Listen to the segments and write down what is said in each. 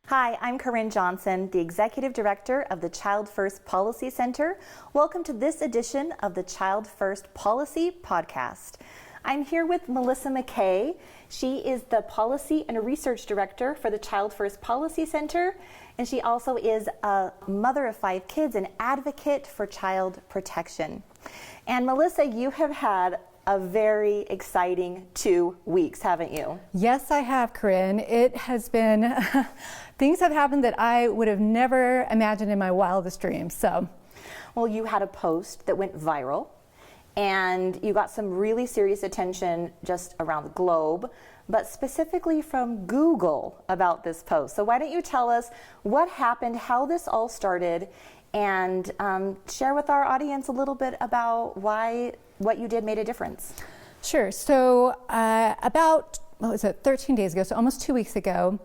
Hi, I'm Corinne Johnson, the Executive Director of the Child First Policy Center. Welcome to this edition of the Child First Policy Podcast. I'm here with Melissa McKay. She is the Policy and Research Director for the Child First Policy Center, and she also is a mother of 5 kids, an advocate for child protection. And Melissa, you have had a very exciting 2 weeks, haven't you? Yes, I have, Corinne. It has been, things have happened that I would have never imagined in my wildest dreams, so. Well, you had a post that went viral, and you got some really serious attention just around the globe, but specifically from Google about this post. So why don't you tell us what happened, how this all started, and share with our audience a little bit about why what you did made a difference. Sure. So about, 13 days ago, so almost 2 weeks ago,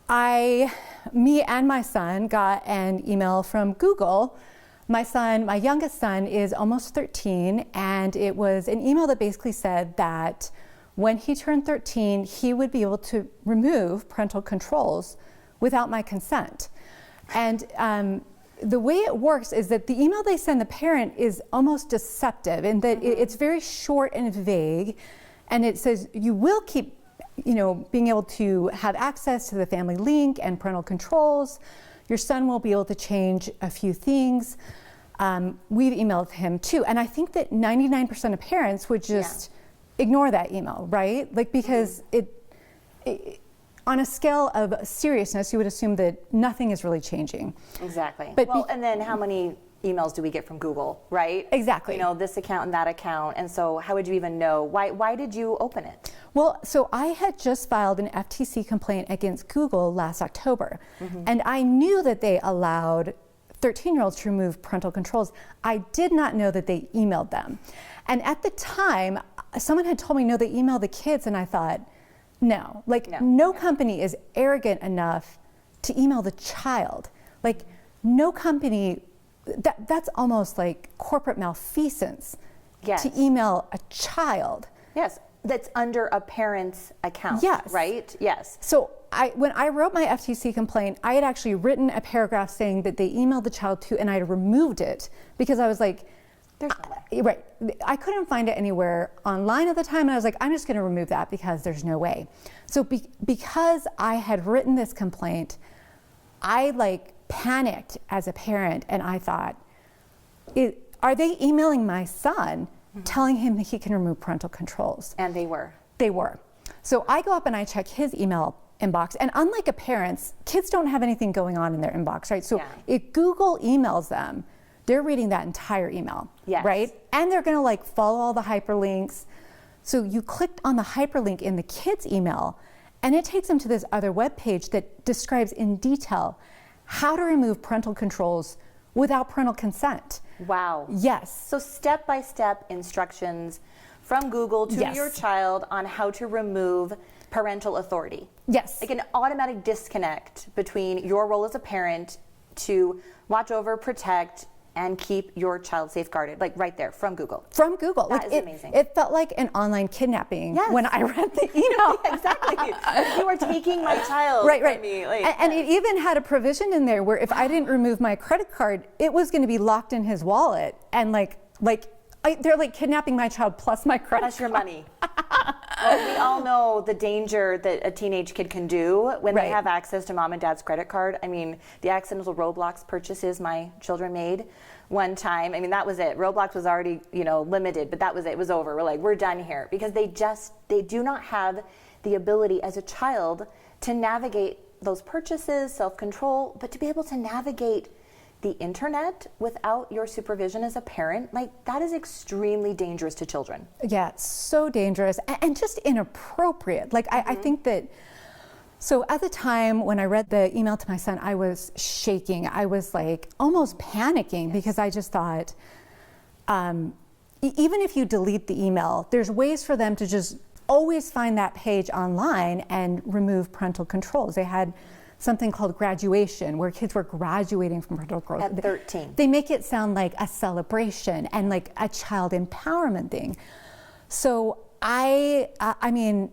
me and my son got an email from Google. My youngest son is almost 13, and it was an email that basically said that when he turned 13, he would be able to remove parental controls without my consent. And the way it works is that the email they send the parent is almost deceptive in that it's very short and vague, and it says you will keep, being able to have access to the family link and parental controls. Your son will be able to change a few things. We've emailed him too, and I think that 99% of parents would just ignore that email, right? Like, because it on a scale of seriousness, you would assume that nothing is really changing. Exactly. But and then how many emails do we get from Google, right? Exactly. This account and that account. And so how would you even know? Why did you open it? Well, so I had just filed an FTC complaint against Google last October. And I knew that they allowed 13-year-olds to remove parental controls. I did not know that they emailed them. And at the time, someone had told me, no, they emailed the kids, and I thought, no company is arrogant enough to email the child. Like, no company, that's almost like corporate malfeasance to email a child. Yes, that's under a parent's account, right? Yes. So when I wrote my FTC complaint, I had actually written a paragraph saying that they emailed the child too, and I had removed it because I was like, there's no way. Right. I couldn't find it anywhere online at the time, and I was like, I'm just going to remove that because there's no way. So because I had written this complaint, I panicked as a parent, and I thought, are they emailing my son telling him that he can remove parental controls? And they were. They were. So I go up and I check his email inbox, and unlike a parent's, kids don't have anything going on in their inbox, right? So if Google emails them, they're reading that entire email, right? And they're gonna follow all the hyperlinks. So you clicked on the hyperlink in the kid's email, and it takes them to this other web page that describes in detail how to remove parental controls without parental consent. Wow. Yes. So step-by-step instructions from Google to your child on how to remove parental authority. Yes. Like an automatic disconnect between your role as a parent to watch over, protect, and keep your child safeguarded, right there from Google. From Google. That is amazing. It felt like an online kidnapping when I read the email. Exactly. You are taking my child from me. And it even had a provision in there where if I didn't remove my credit card, it was going to be locked in his wallet. And they're kidnapping my child plus my credit Plus your money. Well, we all know the danger that a teenage kid can do when they have access to mom and dad's credit card. I mean, the accidental Roblox purchases my children made one time. I mean, that was it. Roblox was already, limited, but that was it. It was over. We're like, we're done here. Because they do not have the ability as a child to navigate those purchases, self-control, but to be able to navigate the internet without your supervision as a parent, that is extremely dangerous to children. Yeah, it's so dangerous and just inappropriate. I think that, so at the time when I read the email to my son, I was shaking. I was almost panicking because I just thought, even if you delete the email, there's ways for them to just always find that page online and remove parental controls. They had something called graduation, where kids were graduating from parental controls. At 13. They make it sound like a celebration and like a child empowerment thing. So I mean,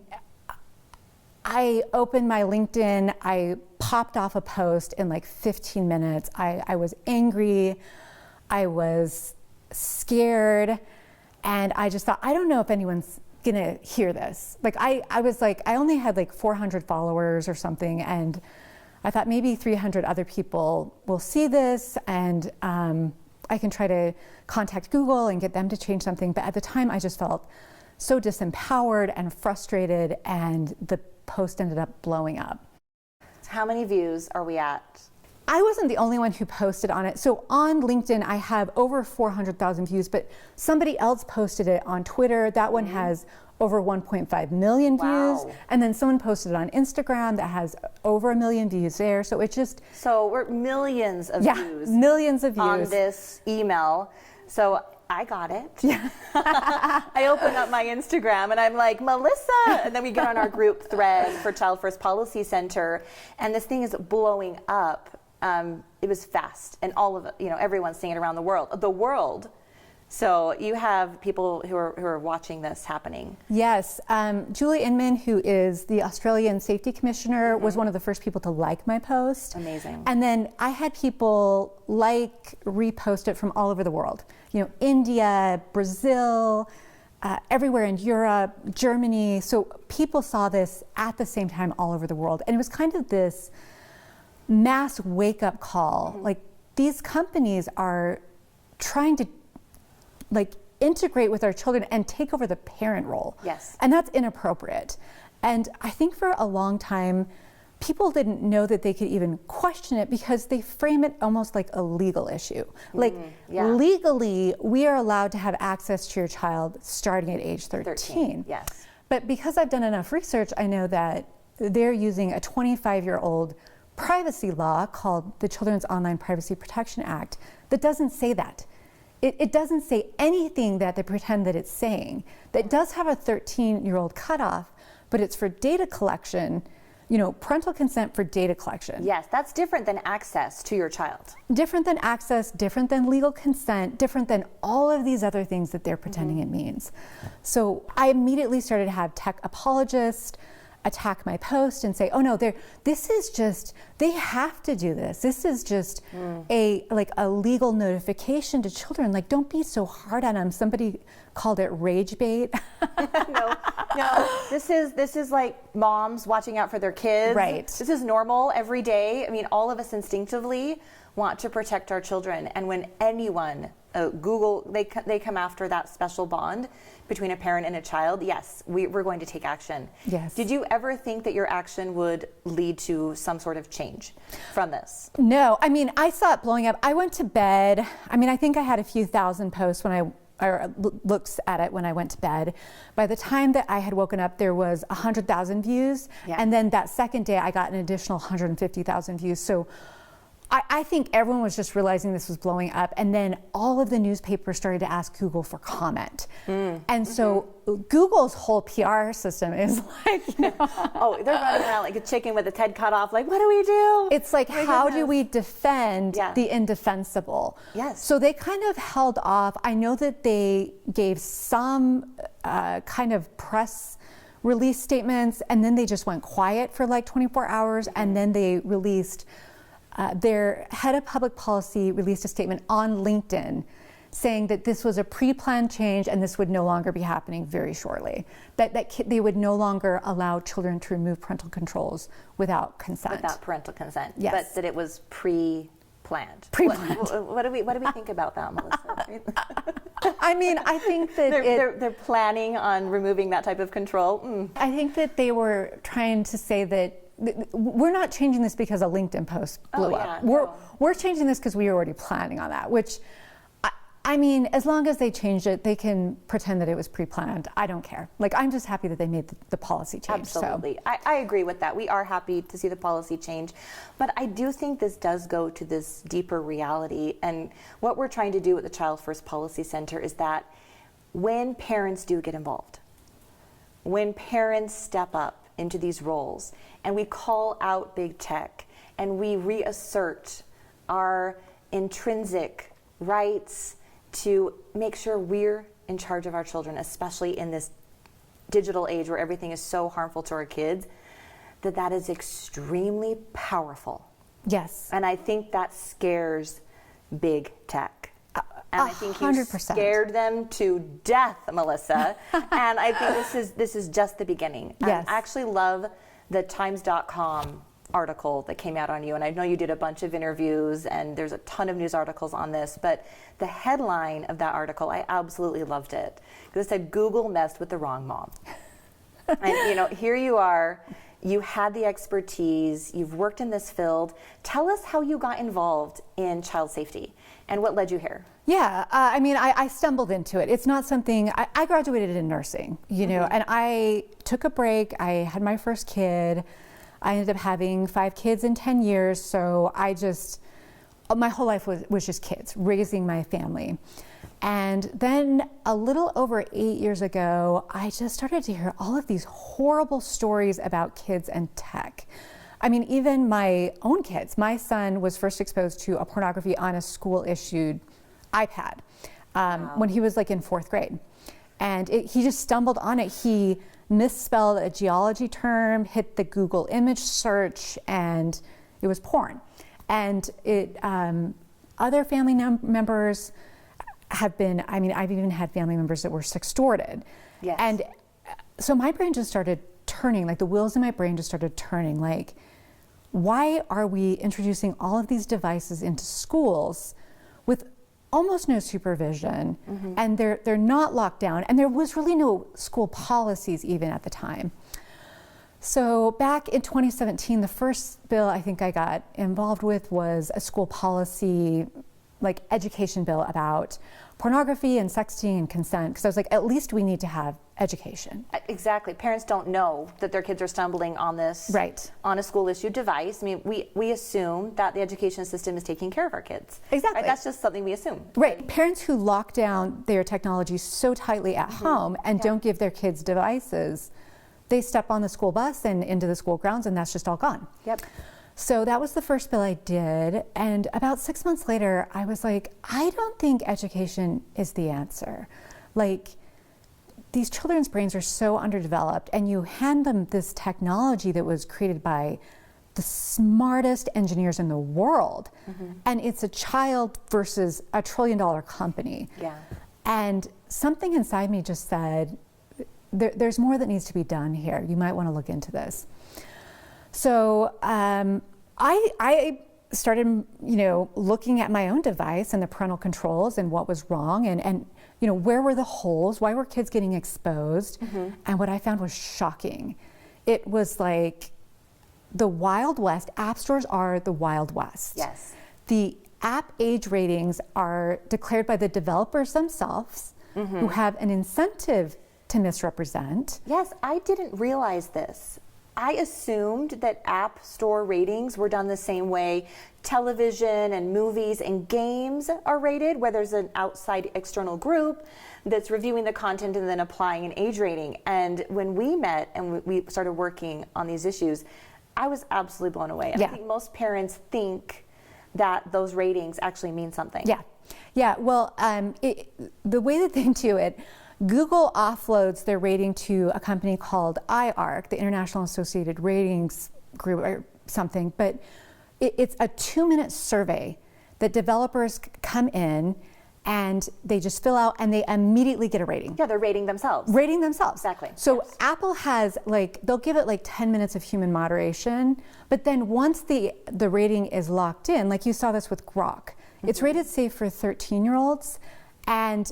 I opened my LinkedIn, I popped off a post in like 15 minutes. I was angry, I was scared, and I just thought, I don't know if anyone's gonna hear this. Like I was like, I only had like 400 followers or something, and I thought maybe 300 other people will see this, and I can try to contact Google and get them to change something. But at the time, I just felt so disempowered and frustrated, and the post ended up blowing up. How many views are we at? I wasn't the only one who posted on it. So on LinkedIn, I have over 400,000 views, but somebody else posted it on Twitter. That one has over 1.5 million views. And then someone posted it on Instagram that has over 1 million views there. So it just... So we're millions of views. Millions of views. On this email. So I got it. Yeah. I open up my Instagram and I'm like, Melissa, and then we get on our group thread for Child First Policy Center, and this thing is blowing up. It was fast, and all of it, everyone's seeing it around the world. So you have people who are watching this happening. Yes, Julie Inman, who is the Australian Safety Commissioner, was one of the first people to like my post. Amazing. And then I had people repost it from all over the world. India, Brazil, everywhere in Europe, Germany. So people saw this at the same time all over the world. And it was kind of this mass wake-up call. Like, these companies are trying to integrate with our children and take over the parent role. Yes. And that's inappropriate. And I think for a long time, people didn't know that they could even question it because they frame it almost like a legal issue. Legally, we are allowed to have access to your child starting at age 13. Yes. But because I've done enough research, I know that they're using a 25-year-old privacy law called the Children's Online Privacy Protection Act that doesn't say that. It doesn't say anything that they pretend that it's saying. That does have a 13-year-old cutoff, but it's for data collection, parental consent for data collection. Yes, that's different than access to your child. Different than access, different than legal consent, different than all of these other things that they're pretending it means. So I immediately started to have tech apologists attack my post and say, oh no, they have to do this. This is just a legal notification to children. Like, don't be so hard on them. Somebody called it rage bait. No, this is like moms watching out for their kids. Right. This is normal every day. I mean, all of us instinctively want to protect our children. And when anyone, Google, they come after that special bond between a parent and a child, yes, we're going to take action. Yes. Did you ever think that your action would lead to some sort of change from this? No, I mean, I saw it blowing up. I went to bed. I mean, I think I had a few thousand posts when I looked at it when I went to bed. By the time that I had woken up, there was 100,000 views. Yeah. And then that second day, I got an additional 150,000 views. So I think everyone was just realizing this was blowing up, and then all of the newspapers started to ask Google for comment. And so Google's whole PR system is like, oh, they're running around like a chicken with its head cut off. Like, what do we do? It's like, how do we defend the indefensible? Yes. So they kind of held off. I know that they gave some kind of press release statements, and then they just went quiet for like 24 hours, and then they released. Their head of public policy released a statement on LinkedIn saying that this was a pre-planned change and this would no longer be happening very shortly. That they would no longer allow children to remove parental controls without consent. Without parental consent. Yes. But that it was pre-planned. Pre-planned. What do we think about that, Melissa? I mean, I think that they're planning on removing that type of control. I think that they were trying to say that we're not changing this because a LinkedIn post blew up. We're changing this because we were already planning on that, which, I mean, as long as they changed it, they can pretend that it was pre-planned. I don't care. Like, I'm just happy that they made the policy change. Absolutely. So. I agree with that. We are happy to see the policy change. But I do think this does go to this deeper reality. And what we're trying to do at the Child First Policy Center is that when parents do get involved, when parents step up into these roles, and we call out big tech, and we reassert our intrinsic rights to make sure we're in charge of our children, especially in this digital age where everything is so harmful to our kids, that that is extremely powerful. Yes. And I think that scares big tech. And I think you 100%. scared them to death, Melissa. And I think this is just the beginning. Yes. I actually love the Times.com article that came out on you. And I know you did a bunch of interviews and there's a ton of news articles on this, but the headline of that article, I absolutely loved it. Because it said, Google messed with the wrong mom. And you know, here you are, you had the expertise, you've worked in this field. Tell us how you got involved in child safety and what led you here. Yeah, I mean, I stumbled into it. It's not something, I graduated in nursing, you know, and I took a break. I had my first kid. I ended up having 5 kids in 10 years. So my whole life was just kids, raising my family. And then a little over 8 years ago, I just started to hear all of these horrible stories about kids and tech. I mean, even my own kids. My son was first exposed to a pornography on a school-issued iPad when he was like in 4th grade. And he just stumbled on it. He misspelled a geology term, hit the Google image search, and it was porn. And other family members have been, I mean, I've even had family members that were sextorted. Yes. And so my brain just started turning, like the wheels in my brain just started turning, like, why are we introducing all of these devices into schools with almost no supervision, and they're not locked down, and there was really no school policies even at the time. So back in 2017, the first bill I think I got involved with was a school policy, like education bill about pornography and sexting and consent, because I was like, at least we need to have education. Exactly. Parents don't know that their kids are stumbling on this Right. on a school-issued device. I mean, we assume that the education system is taking care of our kids. Exactly. Right? That's just something we assume. Right. Parents who lock down their technology so tightly at home and don't give their kids devices, they step on the school bus and into the school grounds, and that's just all gone. Yep. So that was the first bill I did. And about 6 months later, I was like, I don't think education is the answer. Like, these children's brains are so underdeveloped, and you hand them this technology that was created by the smartest engineers in the world, and it's a child versus a $1 trillion company. Yeah. And something inside me just said, there's more that needs to be done here. You might want to look into this. So I started, you know, looking at my own device and the parental controls and what was wrong, and you know, where were the holes? Why were kids getting exposed? And what I found was shocking. It was like the Wild West. App stores are the Wild West. Yes. The app age ratings are declared by the developers themselves, who have an incentive to misrepresent. Yes, I didn't realize this. I assumed that app store ratings were done the same way television and movies and games are rated, where there's an outside external group that's reviewing the content and then applying an age rating. And when we met and we started working on these issues, I was absolutely blown away. And I think most parents think that those ratings actually mean something. Yeah. Well, the way that they do it, Google offloads their rating to a company called IARC, the International Associated Ratings Group or something, but it's a 2-minute survey that developers come in and they just fill out and they immediately get a rating. Yeah, they're rating themselves. Rating themselves. Exactly. So Apple has they'll give it like 10 minutes of human moderation, but then once the rating is locked in, like you saw this with Grok, it's rated safe for 13-year-olds, and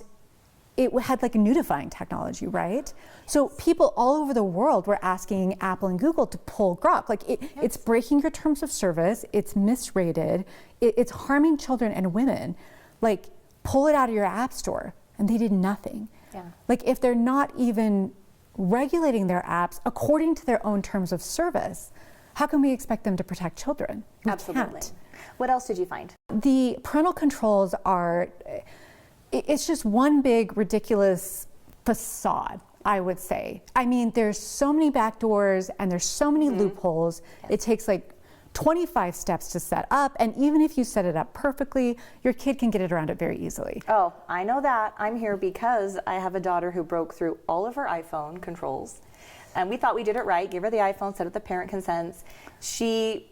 it had like a nudifying technology, right? So people all over the world were asking Apple and Google to pull Grok. Like it's breaking your terms of service, it's misrated, it's harming children and women. Like, pull it out of your app store. And they did nothing. Yeah. Like, if they're not even regulating their apps according to their own terms of service, how can we expect them to protect children? We Absolutely. can't. What else did you find? The parental controls are, it's just one big ridiculous facade, I would say. I mean, there's so many backdoors and there's so many loopholes. It takes like 25 steps to set up, and even if you set it up perfectly, your kid can get it around it very easily. Oh, I know that. I'm here because I have a daughter who broke through all of her iPhone controls. And we thought we did it right, gave her the iPhone, set up the parent consents. She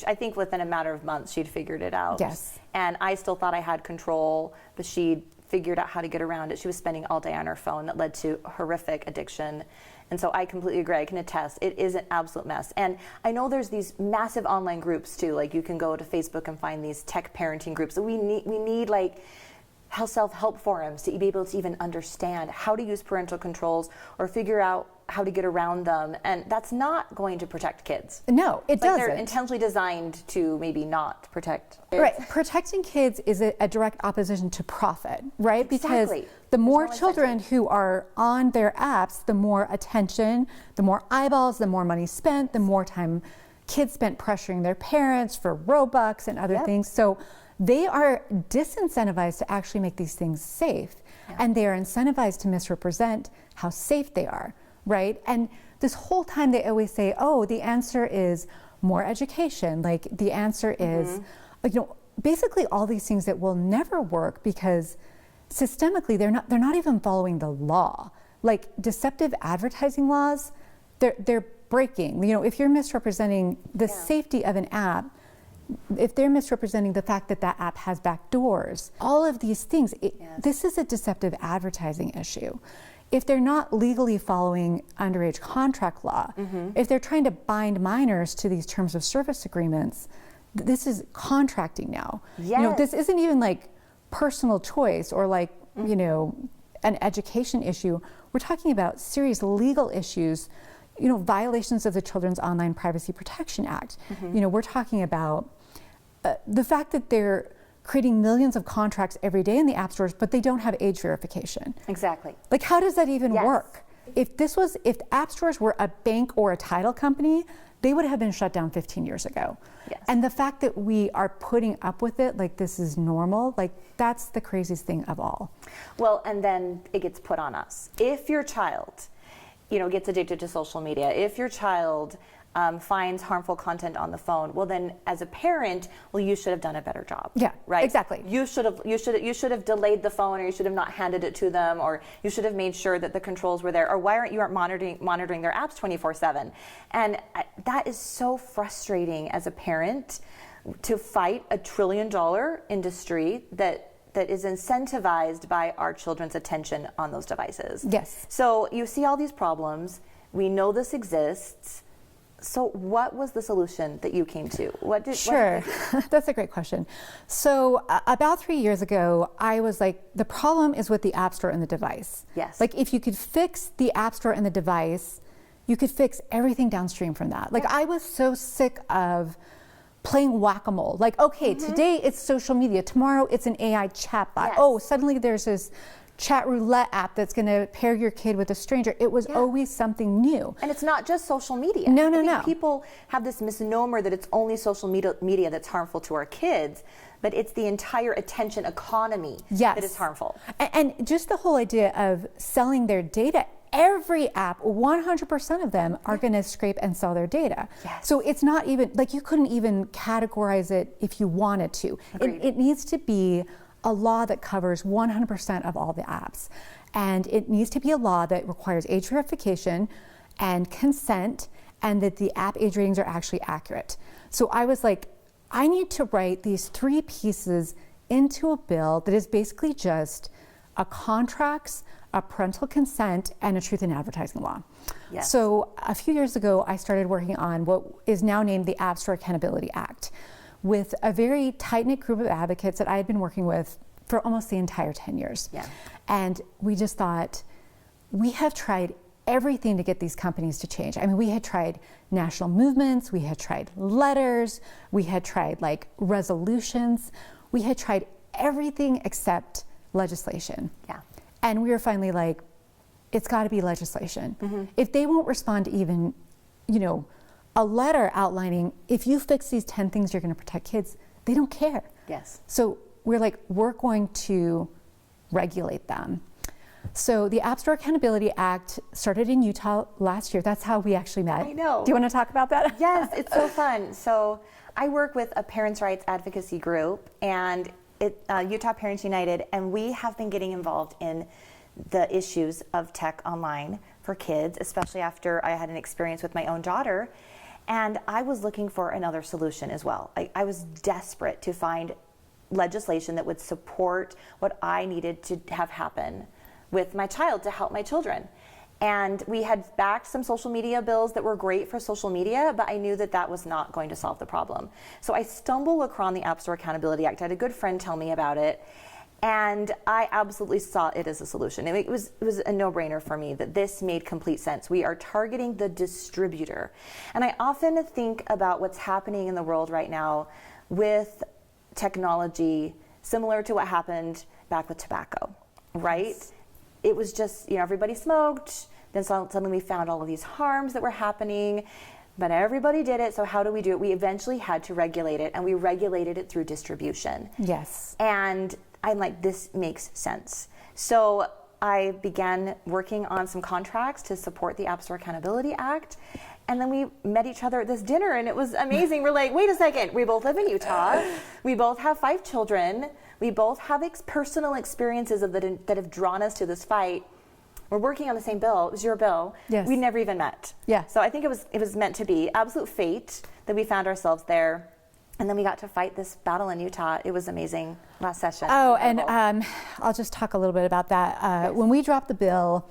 I think within a matter of months, she'd figured it out. Yes. And I still thought I had control, but she'd figured out how to get around it. She was spending all day on her phone. That led to horrific addiction. And so I completely agree. I can attest. It is an absolute mess. And I know there's these massive online groups too. Like you can go to Facebook and find these tech parenting groups. So we need like self-help forums to be able to even understand how to use parental controls or figure out how to get around them. And that's not going to protect kids. No, it doesn't. They're intentionally designed to maybe not protect kids. Right. Protecting kids is a direct opposition to profit, right? Exactly. Because the more children who are on their apps, the more attention, the more eyeballs, the more money spent, the more time kids spent pressuring their parents for Robux and other things. So they are disincentivized to actually make these things safe. And they are incentivized to misrepresent how safe they are, right? And this whole time they always say, oh, the answer is more education. Like the answer is, basically all these things that will never work because systemically they're not even following the law. Like deceptive advertising laws, they're breaking. If you're misrepresenting the safety of an app, if they're misrepresenting the fact that that app has back doors, all of these things, this is a deceptive advertising issue. If they're not legally following underage contract law, if they're trying to bind minors to these terms of service agreements, this is contracting now. This isn't even like personal choice or like, an education issue. We're talking about serious legal issues, violations of the Children's Online Privacy Protection Act. We're talking about the fact that they're creating millions of contracts every day in the app stores, but they don't have age verification. Exactly. Like, how does that even work? If app stores were a bank or a title company, they would have been shut down 15 years ago. Yes. And the fact that we are putting up with it, like this is normal, like that's the craziest thing of all. Well, and then it gets put on us. If your child, gets addicted to social media, if your child finds harmful content on the phone, well then as a parent, you should have done a better job. Yeah, right. Exactly. You should have delayed the phone, or you should have not handed it to them, or you should have made sure that the controls were there, or why aren't you monitoring their apps 24/7? And that is so frustrating as a parent to fight a $1 trillion industry that is incentivized by our children's attention on those devices. Yes. So you see all these problems. We know this exists. So what was the solution that you came to? Sure, that's a great question. So about 3 years ago, I was like, the problem is with the App Store and the device. Yes. Like if you could fix the App Store and the device, you could fix everything downstream from that. Like I was so sick of playing whack-a-mole. Like, okay, today it's social media, tomorrow it's an AI chatbot. Oh, suddenly there's this chat roulette app that's going to pair your kid with a stranger. It was always something new. And it's not just social media. No. People have this misnomer that it's only social media that's harmful to our kids, but it's the entire attention economy that is harmful. And just the whole idea of selling their data. Every app, 100% of them are going to scrape and sell their data. Yes. So it's not even, like you couldn't even categorize it if you wanted to. It needs to be a law that covers 100% of all the apps. And it needs to be a law that requires age verification and consent, and that the app age ratings are actually accurate. So I was like, I need to write these 3 pieces into a bill that is basically just a contracts, a parental consent, and a truth in advertising law. Yes. So a few years ago, I started working on what is now named the App Store Accountability Act, with a very tight-knit group of advocates that I had been working with for almost the entire 10 years. Yeah. And we just thought, we have tried everything to get these companies to change. I mean, we had tried national movements, we had tried letters, we had tried like resolutions, we had tried everything except legislation. Yeah. And we were finally like, it's got to be legislation. If they won't respond to even, a letter outlining, if you fix these 10 things, you're going to protect kids, they don't care. Yes. So we're like, we're going to regulate them. So the App Store Accountability Act started in Utah last year. That's how we actually met. I know. Do you want to talk about that? Yes, it's so fun. So I work with a parents' rights advocacy group, and Utah Parents United, and we have been getting involved in the issues of tech online for kids, especially after I had an experience with my own daughter. And I was looking for another solution as well. I was desperate to find legislation that would support what I needed to have happen with my child to help my children. And we had backed some social media bills that were great for social media, but I knew that that was not going to solve the problem. So I stumbled across the App Store Accountability Act. I had a good friend tell me about it, and I absolutely saw it as a solution. It was a no-brainer for me that this made complete sense. We are targeting the distributor. And I often think about what's happening in the world right now with technology, similar to what happened back with tobacco, right? Yes. It was just, everybody smoked, then suddenly we found all of these harms that were happening, but everybody did it, so how do we do it? We eventually had to regulate it, and we regulated it through distribution. Yes. And I'm like, this makes sense. So I began working on some contracts to support the App Store Accountability Act, and then we met each other at this dinner, and it was amazing. We're like, wait a second, we both live in Utah, we both have 5 children, we both have personal experiences that have drawn us to this fight. We're working on the same bill. It was your bill. Yes. We never even met. Yeah. So I think it was meant to be. Absolute fate that we found ourselves there. And then we got to fight this battle in Utah. It was amazing last session. Oh, and I'll just talk a little bit about that. Yes. When we dropped the bill,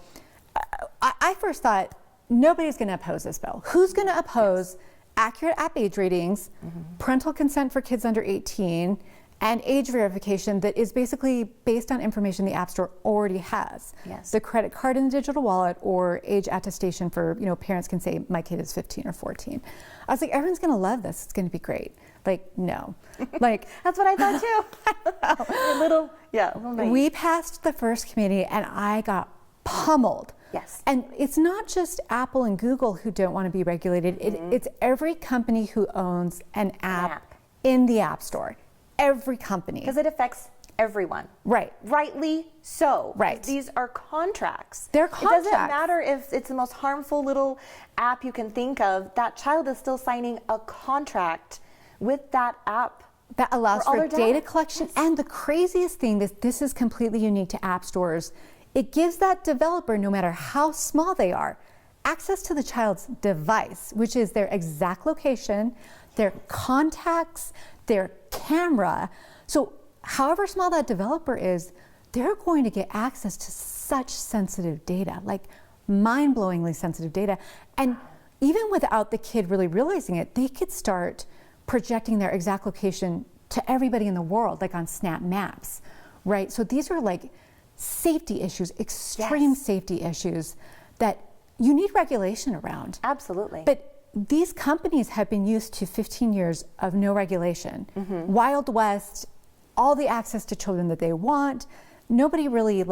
I first thought, nobody's going to oppose this bill. Who's going to oppose accurate app age ratings, parental consent for kids under 18, and age verification that is basically based on information the App Store already has? Yes. The credit card and the digital wallet, or age attestation for, parents can say, my kid is 15 or 14. I was like, everyone's going to love this. It's going to be great. Like, no. Like, that's what I thought too. A little naive. We passed the first committee and I got pummeled. Yes. And it's not just Apple and Google who don't want to be regulated. It's every company who owns an app in the App Store. Every company. Because it affects everyone. Right. Rightly so. Right. These are contracts. They're contracts. It doesn't matter if it's the most harmful little app you can think of. That child is still signing a contract with that app. That allows for data collection. Yes. And the craziest thing, this is completely unique to app stores. It gives that developer, no matter how small they are, access to the child's device, which is their exact location, their contacts, their camera. So however small that developer is, they're going to get access to such sensitive data, like mind-blowingly sensitive data. And even without the kid really realizing it, they could start projecting their exact location to everybody in the world, like on Snap Maps, right? So these are like safety issues, extreme safety issues that you need regulation around. Absolutely. But these companies have been used to 15 years of no regulation. Wild West, all the access to children that they want. Nobody really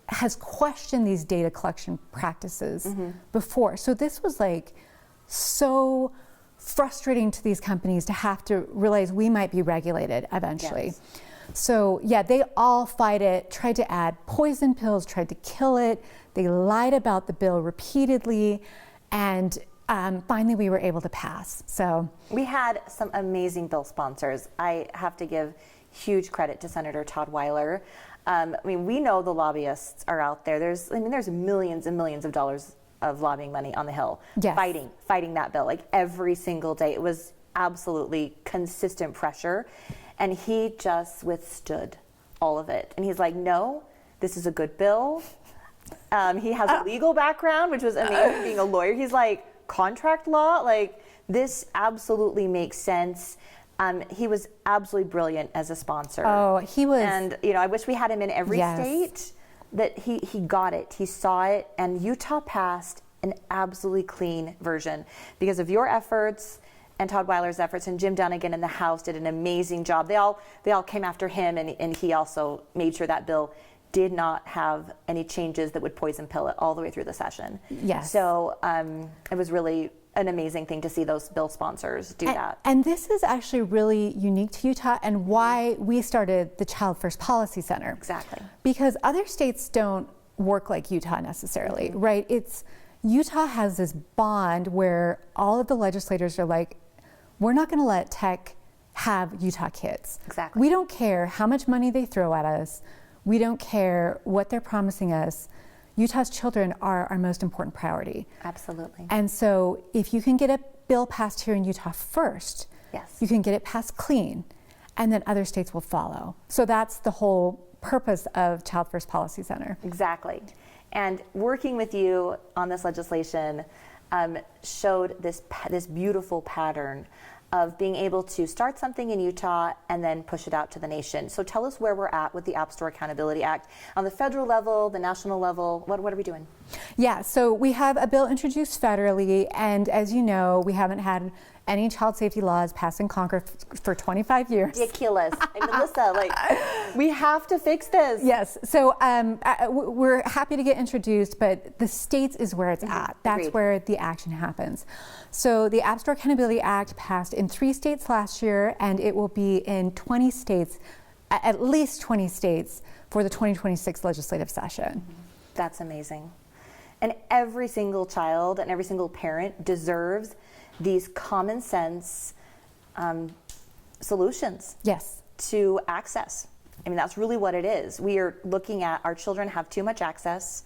has questioned these data collection practices before. So this was so frustrating to these companies to have to realize we might be regulated eventually. Yes. So they all fight it, tried to add poison pills, tried to kill it. They lied about the bill repeatedly, and finally we were able to pass. So we had some amazing bill sponsors. I have to give huge credit to Senator Todd Weiler. We know the lobbyists are out there. There's millions and millions of dollars of lobbying money on the Hill, fighting that bill every single day. It was absolutely consistent pressure, and he just withstood all of it. And he's like, no, this is a good bill. He has a legal background, which was amazing, being a lawyer. He's like, contract law, this absolutely makes sense. He was absolutely brilliant as a sponsor. Oh, he was. And I wish we had him in every state. That he got it, he saw it, and Utah passed an absolutely clean version because of your efforts and Todd Weiler's efforts, and Jim Dunnigan in the House did an amazing job. They all came after him, and he also made sure that bill did not have any changes that would poison pill it all the way through the session. Yes. So it was really an amazing thing to see those bill sponsors do that. And this is actually really unique to Utah and why we started the Child First Policy Center. Exactly. Because other states don't work like Utah necessarily, right? Utah has this bond where all of the legislators are like, we're not going to let tech have Utah kids. Exactly. We don't care how much money they throw at us. We don't care what they're promising us. Utah's children are our most important priority. Absolutely. And so if you can get a bill passed here in Utah first, Yes. you can get it passed clean, and then other states will follow. So that's the whole purpose of Child First Policy Center. Exactly. And working with you on this legislation showed this beautiful pattern of being able to start something in Utah and then push it out to the nation. So tell us where we're at with the App Store Accountability Act. On the federal level, the national level, what are we doing? Yeah, so we have a bill introduced federally, and as you know, we haven't had any child safety laws passed in Congress for 25 years. Ridiculous. And Melissa, we have to fix this. Yes, so we're happy to get introduced, but the states is where it's at. That's Agreed. where the action happens. So the App Store Accountability Act passed in 3 states last year, and it will be in 20 states, at least 20 states, for the 2026 legislative session. That's amazing. And every single child and every single parent deserves these common sense solutions Yes. to access. I mean, that's really what it is. We are looking at our children have too much access,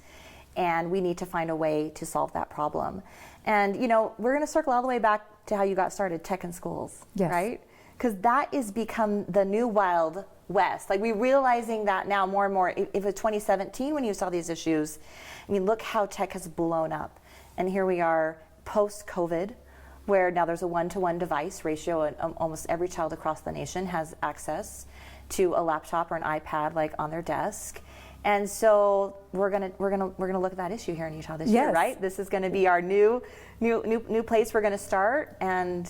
and we need to find a way to solve that problem. And, we're going to circle all the way back to how you got started, tech in schools, Yes. right? Because that has become the new Wild West. We're realizing that now more and more. If it's 2017 when you saw these issues, I mean, look how tech has blown up. And here we are post-COVID, where now there's a 1-to-1 device ratio, and almost every child across the nation has access to a laptop or an iPad on their desk. And so we're gonna look at that issue here in Utah this year, right? This is going to be our new place we're going to start, and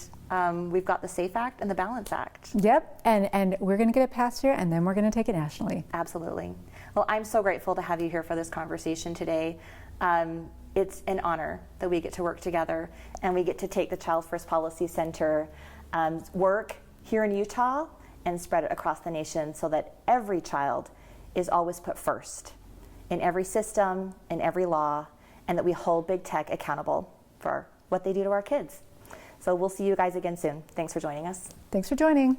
we've got the SAFE Act and the Balance Act. Yep, and we're going to get it passed here, and then we're going to take it nationally. Absolutely. Well, I'm so grateful to have you here for this conversation today. It's an honor that we get to work together, and we get to take the Child First Policy Center work here in Utah and spread it across the nation so that every child is always put first in every system, in every law, and that we hold big tech accountable for what they do to our kids. So we'll see you guys again soon. Thanks for joining us. Thanks for joining.